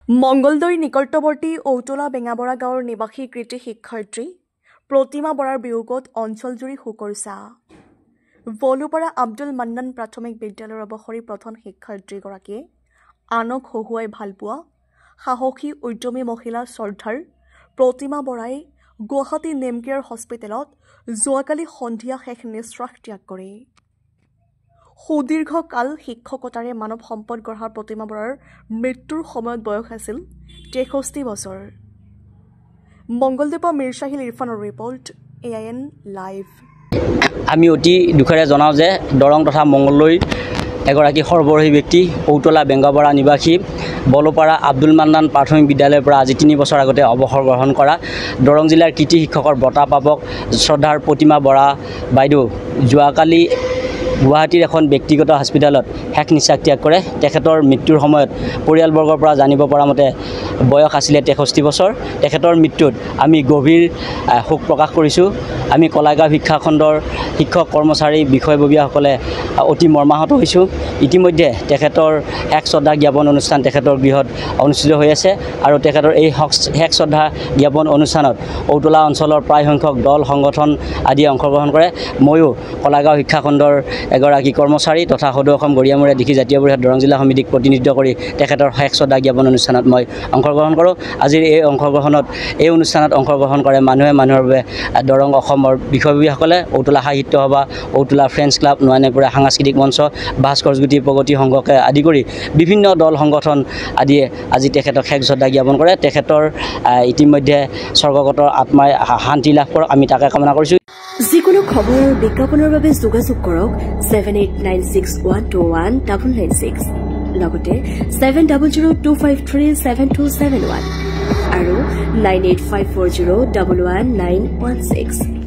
মঙ্গলদৈ নিকটৱৰ্তী ঔতলা বেঙাবৰা গাঁৱৰ নিবাসী কৃতি শিক্ষয়িত্ৰী প্ৰতিমা বৰাৰ বিয়োগত অঞ্চলজুৰি শোকৰ ছাঁ। বলুপাৰা আব্দুল মান্নান প্ৰাথমিক বিদ্যালয়ৰ অৱসৰী প্ৰধান শিক্ষয়িত্ৰীগৰাকীয়ে আনক হহুৱাই ভালপোৱা সাহসী উদ্যমী মহিলা শ্ৰদ্ধাৰ প্ৰতিমা বৰাই গুৱাহাটী নেমকেয়াৰ হস্পিটেলত যোৱাকালি সন্ধিয়া শেষ নিশ্বাস ত্যাগ কৰে। সুদীৰ্ঘকাল শিক্ষকতাৰে মানৱ সম্পদ গঢ়া প্ৰতিমা বৰাৰ মৃত্যুৰ সময়ত বয়স আছিল 63 বছৰ। মংগলদৈৰ পৰা মিৰ চাহিল ইৰফানৰ ৰিপৰ্ট, AIN লাইভ। আমি অতি দুখেৰে জনাওঁ যে দৰং তথা মংগলদৈৰ এগৰাকী সৰ্বগ্ৰাহী ব্যক্তি ঔতলা বেঙাবৰা নিবাসী বলুপাৰা আব্দুল মান্নান প্ৰাথমিক বিদ্যালয়ৰ পৰা আজি 3 বছৰ আগতে অৱসৰ গ্ৰহণ কৰা দৰং জিলাৰ কৃতি শিক্ষকৰ বঁটা প্ৰাপক শ্ৰদ্ধাৰ প্ৰতিমা বৰা বাইদেউ যোৱাকালি গুৱাহাটীৰ এখন ব্যক্তিগত হস্পিটেলত শেষ নিশ্বাস ত্যাগ কৰে। তেখেতৰ মৃত্যুৰ সময়ত পৰিয়ালবৰ্গৰ পৰা জানিব পৰা মতে বয়স আছিলে 63 বছৰ। তেখেতৰ মৃত্যুত আমি গভীৰ শোক প্ৰকাশ কৰিছোঁ। আমি কলাগাঁও শিক্ষাখণ্ডৰ শিক্ষক কৰ্মচাৰী বিষয়ববীয়াসকলে অতি মৰ্মাহত হৈছোঁ। ইতিমধ্যে তেখেতৰ শেষ শ্ৰদ্ধা জ্ঞাপন অনুষ্ঠান তেখেতৰ গৃহত অনুষ্ঠিত হৈ আছে আৰু তেখেতৰ এই শেষ শ্ৰদ্ধা জ্ঞাপন অনুষ্ঠানত ঔতলা অঞ্চলৰ প্ৰায় সংখ্যক দল সংগঠন আদিয়ে অংশগ্ৰহণ কৰে। ময়ো কলাগাঁও শিক্ষাখণ্ডৰ এগৰাকী কৰ্মচাৰী তথা সদৌ অসম গৰিয়ামূৰীয়া দিশী জাতীয় পৰিষদ দৰং জিলা সমিতিক প্ৰতিনিধিত্ব কৰি তেখেতৰ শেষ শ্ৰদ্ধা জ্ঞাপন অনুষ্ঠানত মই অংশগ্ৰহণ কৰোঁ। আজিৰ এই অনুষ্ঠানত অংশগ্ৰহণ কৰে মানুহৰ বাবে দৰং অসমৰ বিষয়ববীয়াসকলে ঔতলা সাহিত্য সভা, ঔতলা ফ্ৰেণ্ডছ ক্লাব, নয়নেপুৰা সাংস্কৃতিক মঞ্চ, ভাস্কৰ জ্যোতি প্ৰগতি সংঘকে আদি কৰি বিভিন্ন দল সংগঠন আদিয়ে আজি তেখেতক শেষ শ্ৰদ্ধা জ্ঞাপন কৰে। তেখেতৰ ইতিমধ্যে স্বৰ্গগত আত্মাই শান্তি লাভ কৰক, আমি তাকে কামনা কৰিছোঁ। যিকোনো খবৰ আৰু বিজ্ঞাপনৰ বাবে যোগাযোগ কৰক 7896121996 লগতে 7002537271 আৰু 9854011916।